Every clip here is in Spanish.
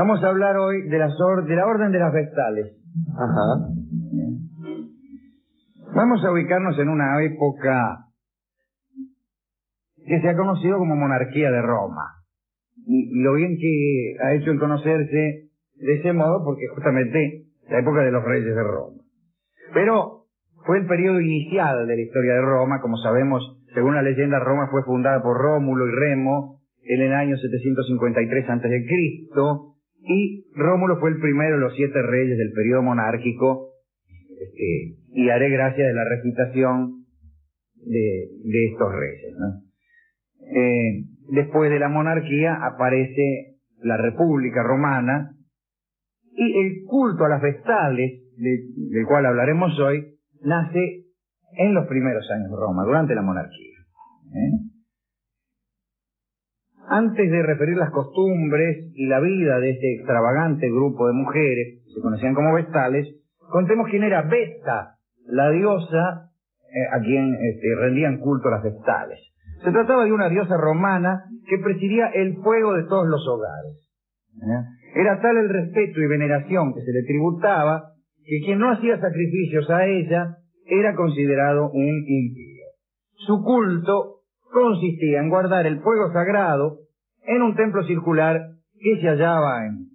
Vamos a hablar hoy de la orden de las Vestales. Ajá. Vamos a ubicarnos en una época que se ha conocido como monarquía de Roma. Y lo bien que ha hecho en conocerse de ese modo, porque justamente la época de los reyes de Roma. Pero fue el periodo inicial de la historia de Roma. Como sabemos, según la leyenda, Roma fue fundada por Rómulo y Remo en el año 753 a.C., y Rómulo fue el primero de los 7 reyes del periodo monárquico, y haré gracia de la recitación de estos reyes, ¿no? Después de la monarquía aparece la República Romana, y el culto a las Vestales, del cual hablaremos hoy, nace en los primeros años de Roma, durante la monarquía. Antes de referir las costumbres y la vida de este extravagante grupo de mujeres, que se conocían como Vestales, contemos quién era Vesta, la diosa a quien rendían culto las Vestales. Se trataba de una diosa romana que presidía el fuego de todos los hogares. Era tal el respeto y veneración que se le tributaba que quien no hacía sacrificios a ella era considerado un impío. Su culto consistía en guardar el fuego sagrado en un templo circular que se hallaba en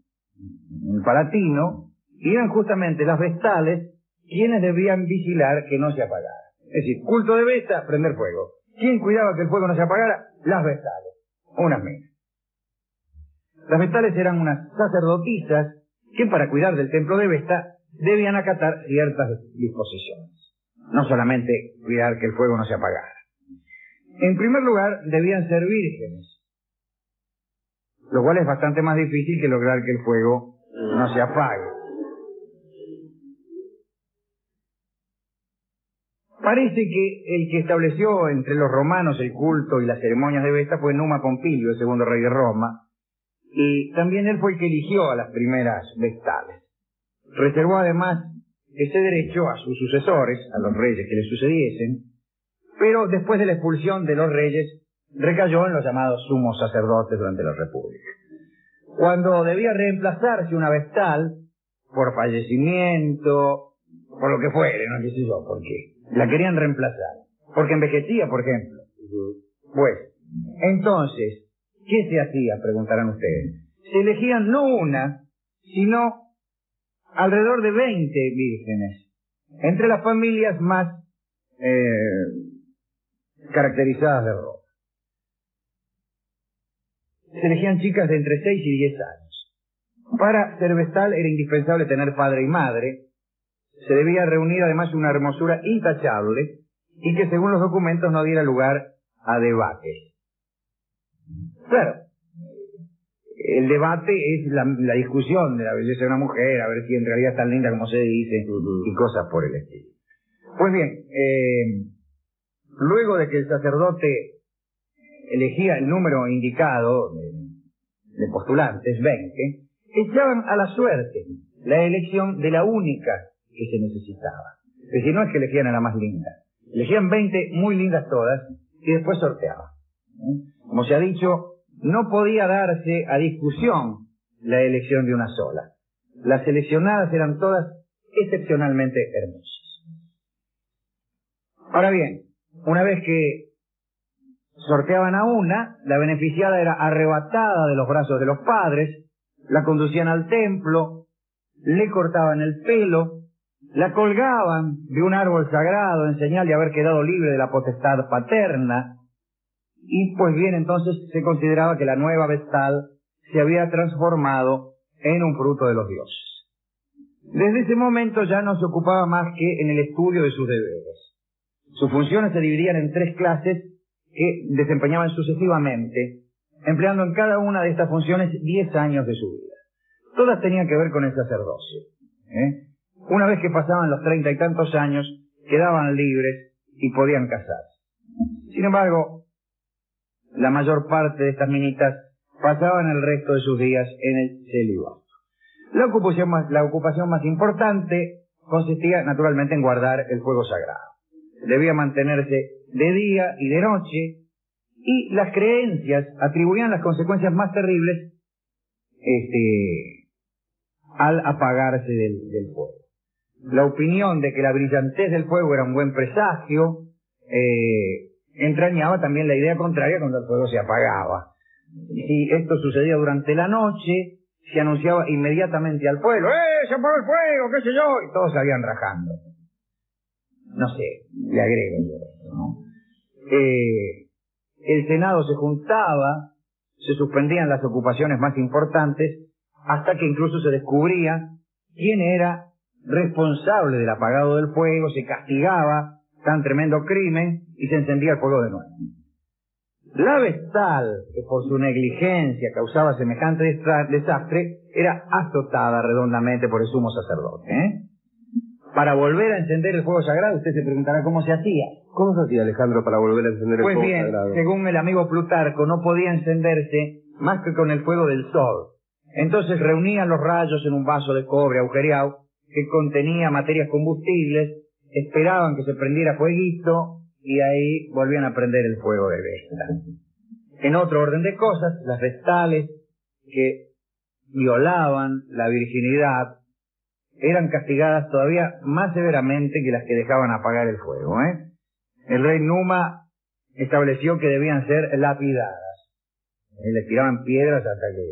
el Palatino, y eran justamente las Vestales quienes debían vigilar que no se apagara. Es decir, culto de Vesta, prender fuego. ¿Quién cuidaba que el fuego no se apagara? Las Vestales, unas minas. Las Vestales eran unas sacerdotisas que, para cuidar del templo de Vesta, debían acatar ciertas disposiciones. No solamente cuidar que el fuego no se apagara. En primer lugar, debían ser vírgenes, lo cual es bastante más difícil que lograr que el fuego no se apague. Parece que el que estableció entre los romanos el culto y las ceremonias de Vesta fue Numa Pompilio, el segundo rey de Roma, y también él fue el que eligió a las primeras Vestales. Reservó además ese derecho a sus sucesores, a los reyes que le sucediesen, pero después de la expulsión de los reyes recayó en los llamados sumos sacerdotes durante la República. Cuando debía reemplazarse una Vestal, por fallecimiento, por lo que fuere, no sé yo por qué, la querían reemplazar, porque envejecía, por ejemplo. Pues, entonces, ¿qué se hacía? Preguntarán ustedes. Se elegían no una, sino alrededor de 20 vírgenes, entre las familias más caracterizadas de Roma. Se elegían chicas de entre 6 y 10 años. Para ser Vestal era indispensable tener padre y madre. Se debía reunir además una hermosura intachable y que, según los documentos, no diera lugar a debates. Claro, el debate es la discusión de la belleza de una mujer, a ver si en realidad es tan linda como se dice, y cosas por el estilo. Pues bien, luego de que el sacerdote elegía el número indicado de postulantes, 20, echaban a la suerte la elección de la única que se necesitaba. Es decir, no es que elegían a la más linda. Elegían 20 muy lindas todas y después sorteaban. Como se ha dicho, no podía darse a discusión la elección de una sola. Las seleccionadas eran todas excepcionalmente hermosas. Ahora bien, una vez que sorteaban a una, la beneficiada era arrebatada de los brazos de los padres, la conducían al templo, le cortaban el pelo, la colgaban de un árbol sagrado en señal de haber quedado libre de la potestad paterna, y pues bien, entonces se consideraba que la nueva Vestal se había transformado en un fruto de los dioses. Desde ese momento ya no se ocupaba más que en el estudio de sus deberes. Sus funciones se dividían en 3 clases que desempeñaban sucesivamente, empleando en cada una de estas funciones 10 años de su vida. Todas tenían que ver con el sacerdocio. Una vez que pasaban los 30 y tantos años, quedaban libres y podían casarse. Sin embargo, la mayor parte de estas minitas pasaban el resto de sus días en el celibato. La ocupación más importante consistía naturalmente en guardar el fuego sagrado. Debía mantenerse de día y de noche, y las creencias atribuían las consecuencias más terribles al apagarse del fuego. La opinión de que la brillantez del fuego era un buen presagio entrañaba también la idea contraria cuando el fuego se apagaba. Si esto sucedía durante la noche, se anunciaba inmediatamente al pueblo: ¡se apagó el fuego! ¡Qué sé yo! Y todos salían rajando. No sé, le agrego yo, ¿no? El Senado se juntaba, se suspendían las ocupaciones más importantes, hasta que incluso se descubría quién era responsable del apagado del fuego, se castigaba tan tremendo crimen y se encendía el fuego de nuevo. La vestal, que por su negligencia causaba semejante desastre, era azotada redondamente por el sumo sacerdote. Para volver a encender el fuego sagrado, usted se preguntará cómo se hacía. ¿Cómo se hacía, Alejandro, para volver a encender el fuego sagrado? Pues bien, según el amigo Plutarco, no podía encenderse más que con el fuego del sol. Entonces reunían los rayos en un vaso de cobre agujereado que contenía materias combustibles, esperaban que se prendiera fueguito y ahí volvían a prender el fuego de Vesta. En otro orden de cosas, las vestales que violaban la virginidad eran castigadas todavía más severamente que las que dejaban apagar el fuego. El rey Numa estableció que debían ser lapidadas. Les tiraban piedras hasta que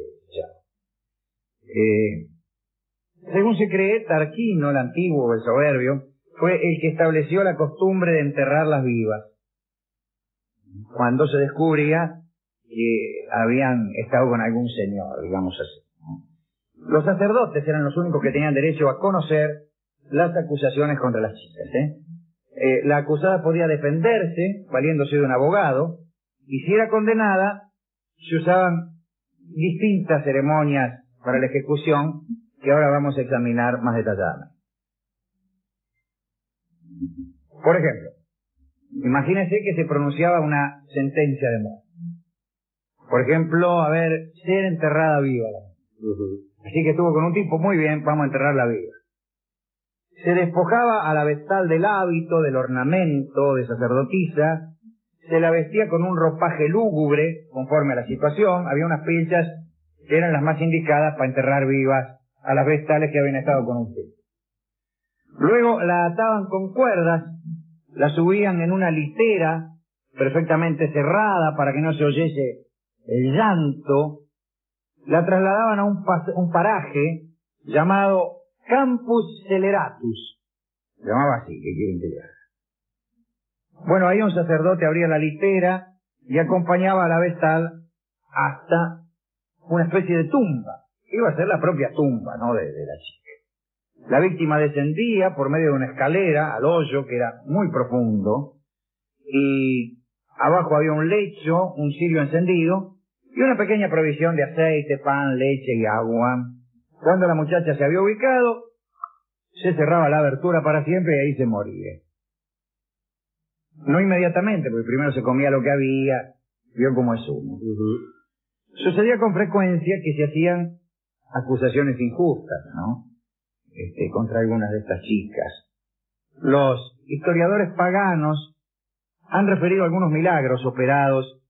según se cree, Tarquino, el antiguo, el soberbio, fue el que estableció la costumbre de enterrarlas vivas, cuando se descubría que habían estado con algún señor, digamos así. Los sacerdotes eran los únicos que tenían derecho a conocer las acusaciones contra las chicas. La acusada podía defenderse valiéndose de un abogado, y si era condenada, se usaban distintas ceremonias para la ejecución que ahora vamos a examinar más detalladamente. Por ejemplo, imagínense que se pronunciaba una sentencia de muerte. Por ejemplo, ser enterrada viva. Así que estuvo con un tipo, muy bien, vamos a enterrarla viva. Se despojaba a la vestal del hábito, del ornamento de sacerdotisa, se la vestía con un ropaje lúgubre, conforme a la situación. Había unas pilchas que eran las más indicadas para enterrar vivas a las vestales que habían estado con usted. Luego la ataban con cuerdas, la subían en una litera perfectamente cerrada para que no se oyese el llanto, la trasladaban a un paraje llamado Campus Celeratus. Se llamaba así, ¿qué quieren que le haga? Bueno, ahí un sacerdote abría la litera y acompañaba a la vestal hasta una especie de tumba. Iba a ser la propia tumba, ¿no?, de la chica. La víctima descendía por medio de una escalera al hoyo, que era muy profundo, y abajo había un lecho, un cirio encendido, y una pequeña provisión de aceite, pan, leche y agua. Cuando la muchacha se había ubicado, se cerraba la abertura para siempre y ahí se moría. No inmediatamente, porque primero se comía lo que había, vio cómo es uno. Sucedía con frecuencia que se hacían acusaciones injustas, ¿no?, contra algunas de estas chicas. Los historiadores paganos han referido algunos milagros operados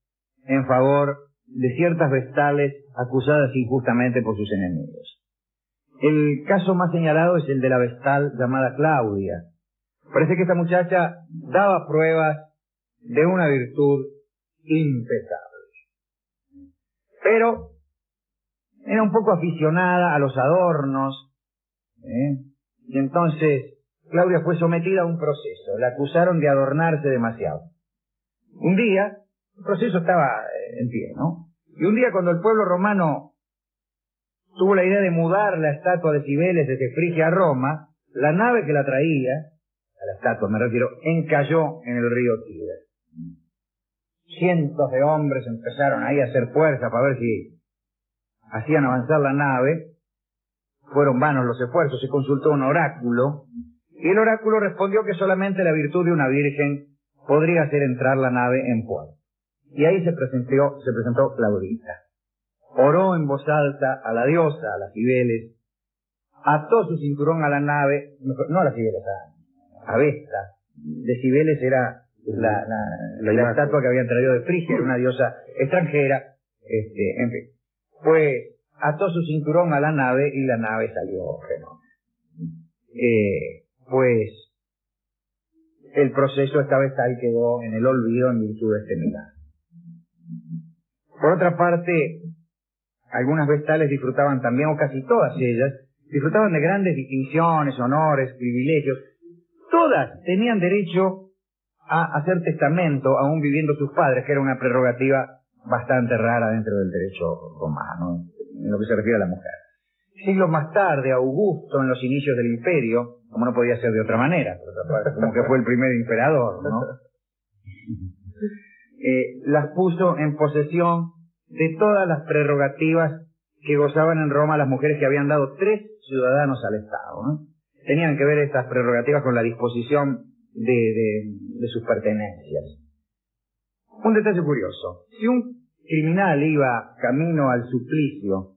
en favor de ciertas vestales acusadas injustamente por sus enemigos. El caso más señalado es el de la vestal llamada Claudia. Parece que esta muchacha daba pruebas de una virtud impecable, pero era un poco aficionada a los adornos, y entonces Claudia fue sometida a un proceso. La acusaron de adornarse demasiado. Un día, el proceso estaba en pie, ¿no? Y un día, cuando el pueblo romano tuvo la idea de mudar la estatua de Cibeles desde Frigia a Roma, la nave que la traía, a la estatua me refiero, encalló en el río Tíber. Cientos de hombres empezaron ahí a hacer fuerza para ver si hacían avanzar la nave. Fueron vanos los esfuerzos, se consultó un oráculo, y el oráculo respondió que solamente la virtud de una virgen podría hacer entrar la nave en puerto. Y ahí se presentó Claudita. Oró en voz alta a la diosa, a las Cibeles, ató su cinturón a la nave, no a las Cibeles, a Vesta. De Cibeles era la estatua que habían traído de Frigia, era una diosa extranjera, en fin. Pues ató su cinturón a la nave y la nave salió fenómeno. Pues el proceso esta vez tal quedó en el olvido en virtud de este milagro. Por otra parte, algunas vestales disfrutaban también, o casi todas ellas, disfrutaban de grandes distinciones, honores, privilegios. Todas tenían derecho a hacer testamento aún viviendo sus padres, que era una prerrogativa bastante rara dentro del derecho romano, en lo que se refiere a la mujer. Siglos más tarde, Augusto, en los inicios del imperio, como no podía ser de otra manera, por otra parte, como que fue el primer emperador, ¿no? Las puso en posesión de todas las prerrogativas que gozaban en Roma las mujeres que habían dado 3 ciudadanos al Estado, ¿no? Tenían que ver estas prerrogativas con la disposición de sus pertenencias. Un detalle curioso: si un criminal iba camino al suplicio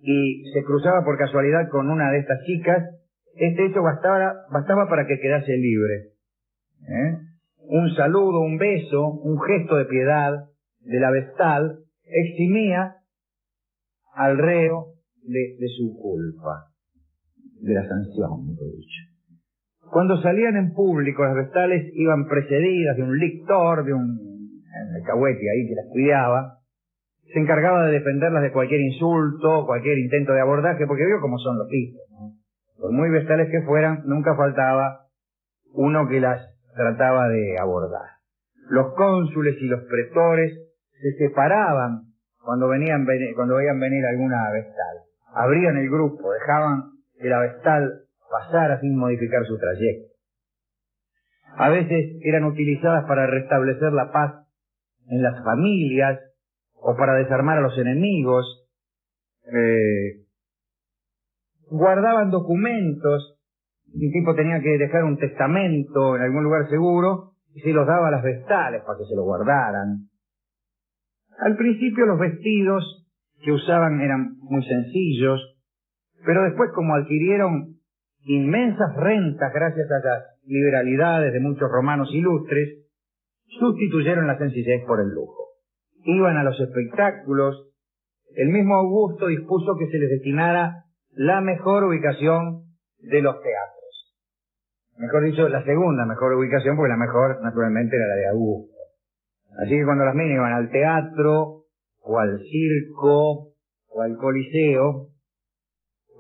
y se cruzaba por casualidad con una de estas chicas, este hecho bastaba para que quedase libre. Un saludo, un beso, un gesto de piedad de la vestal eximía al reo de su culpa, de la sanción, mejor dicho. Cuando salían en público, las vestales iban precedidas de un lictor, de un alcahuete ahí que las cuidaba. Se encargaba de defenderlas de cualquier insulto, cualquier intento de abordaje, porque vio cómo son los tipos, ¿no? Por muy vestales que fueran, nunca faltaba uno que las trataba de abordar. Los cónsules y los pretores se separaban cuando veían venir alguna vestal. Abrían el grupo, dejaban que la vestal pasara sin modificar su trayecto. A veces eran utilizadas para restablecer la paz en las familias o para desarmar a los enemigos. Guardaban documentos. Un tipo tenía que dejar un testamento en algún lugar seguro y se los daba a las vestales para que se lo guardaran. Al principio los vestidos que usaban eran muy sencillos, pero después, como adquirieron inmensas rentas gracias a las liberalidades de muchos romanos ilustres, sustituyeron la sencillez por el lujo. Iban a los espectáculos. El mismo Augusto dispuso que se les destinara la mejor ubicación de los teatros. Mejor dicho, la segunda mejor ubicación, porque la mejor, naturalmente, era la de Augusto. Así que cuando las minas iban al teatro, o al circo, o al coliseo,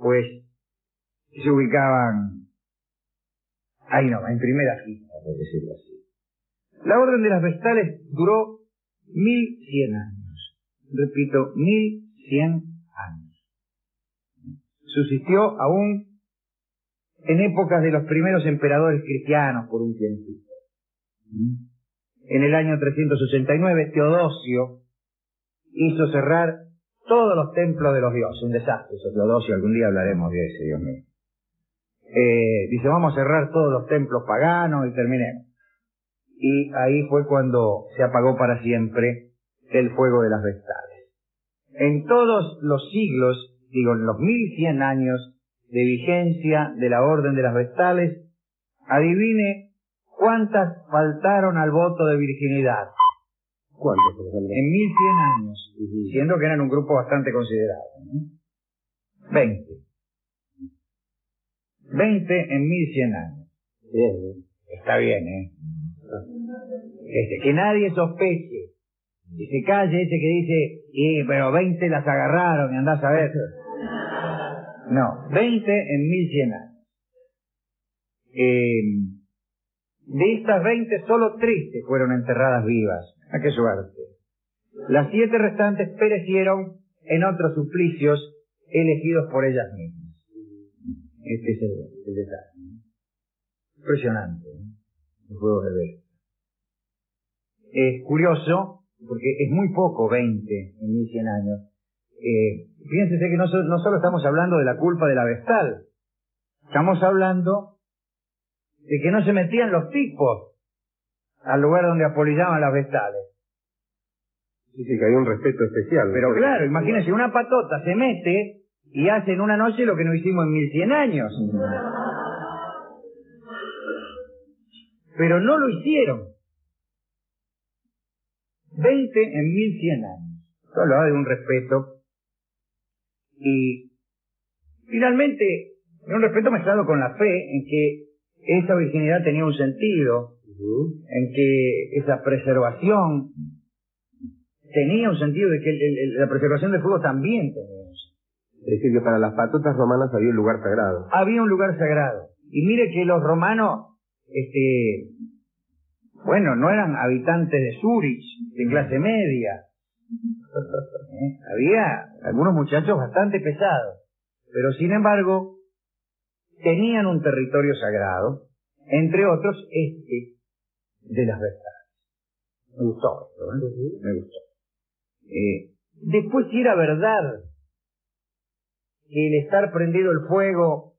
pues se ubicaban ahí no, en primera fila, por decirlo así. La orden de las vestales duró 1100 años. Repito, 1100 años. Subsistió aún en épocas de los primeros emperadores cristianos por un tiempito. En el año 389, Teodosio hizo cerrar todos los templos de los dioses. Un desastre eso, Teodosio, algún día hablaremos de ese, Dios mío. Dice, vamos a cerrar todos los templos paganos y terminemos. Y ahí fue cuando se apagó para siempre el fuego de las vestales. En todos los siglos, digo, en los 1100 años de vigencia de la orden de las vestales, adivine cuántas faltaron al voto de virginidad. ¿Cuántas, por ejemplo? En 1100 años, siendo que eran un grupo bastante considerable, ¿no? 20. 20 en 1100 años. Bien. Está bien, que nadie sospeche. Que se calle ese que dice, pero 20 las agarraron y andás a ver. No, 20 en 1100 años. De estas 20, solo 13 fueron enterradas vivas. ¡Ah, qué suerte! Las 7 restantes perecieron en otros suplicios elegidos por ellas mismas. Este es el detalle. Impresionante, el juego de ver. Es curioso, porque es muy poco 20 en 1100 años. Fíjense que no solo estamos hablando de la culpa de la vestal, estamos hablando de que no se metían los tipos al lugar donde apolillaban las vestales. Sí, que hay un respeto especial. Pero claro, imagínense, una patota se mete y hace en una noche lo que no hicimos en 1100 años. Pero no lo hicieron. 20 en 1100 años. Esto hablaba de un respeto Y finalmente, un respeto mezclado con la fe en que esa virginidad tenía un sentido, en que esa preservación tenía un sentido, de que la preservación del fuego también tenía un sentido. Es decir, que para las patotas romanas había un lugar sagrado. Había un lugar sagrado. Y mire que los romanos, bueno, no eran habitantes de Zurich, de clase media. Había algunos muchachos bastante pesados, pero sin embargo tenían un territorio sagrado, entre otros de las Vestales. Me gustó esto, me gustó. Después, si era verdad que el estar prendido el fuego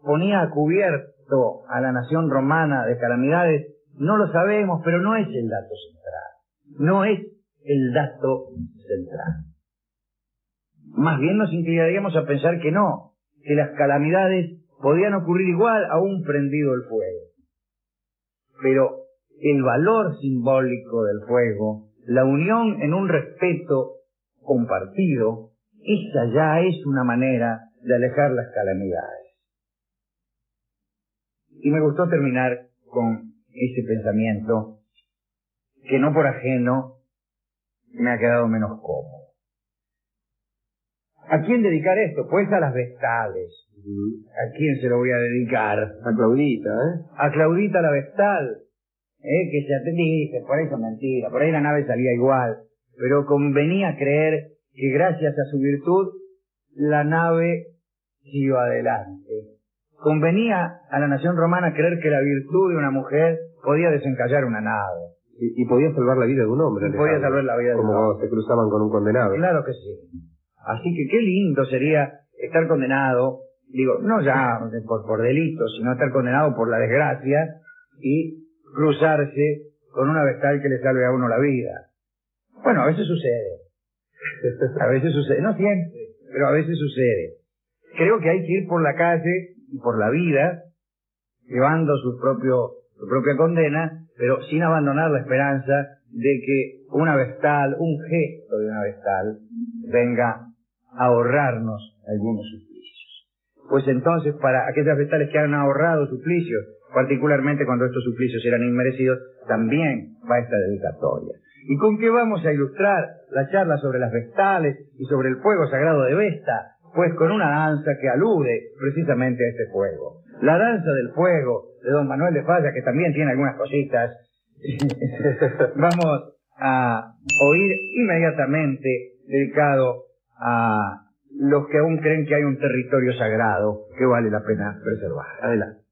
ponía a cubierto a la nación romana de calamidades, no lo sabemos, pero no es el dato central. No es el dato central. Más bien nos inclinaríamos a pensar que no, que las calamidades podían ocurrir igual aún prendido el fuego. Pero el valor simbólico del fuego, la unión en un respeto compartido, esa ya es una manera de alejar las calamidades. Y me gustó terminar con ese pensamiento que no por ajeno me ha quedado menos cómodo. ¿A quién dedicar esto? Pues a las Vestales. ¿A quién se lo voy a dedicar? A Claudita, A Claudita la Vestal, que se dice, por eso es mentira, por ahí la nave salía igual, pero convenía creer que gracias a su virtud la nave siguió adelante. Convenía a la nación romana creer que la virtud de una mujer podía desencallar una nave. Y podía salvar la vida de un hombre. Podía salvar la vida de un hombre. Como se cruzaban con un condenado. Claro que sí. Así que qué lindo sería estar condenado, digo, no ya por delito, sino estar condenado por la desgracia y cruzarse con una vestal que le salve a uno la vida. Bueno, a veces sucede. A veces sucede, no siempre, pero a veces sucede. Creo que hay que ir por la calle y por la vida, llevando su propia condena, pero sin abandonar la esperanza de que una vestal, un gesto de una vestal, venga a ahorrarnos algunos suplicios. Pues entonces, para aquellas vestales que han ahorrado suplicios, particularmente cuando estos suplicios eran inmerecidos, también va esta dedicatoria. ¿Y con qué vamos a ilustrar la charla sobre las vestales y sobre el fuego sagrado de Vesta? Pues con una danza que alude precisamente a este fuego. La danza del fuego de don Manuel de Falla, que también tiene algunas cositas. Vamos a oír inmediatamente, dedicado a los que aún creen que hay un territorio sagrado que vale la pena preservar. Adelante.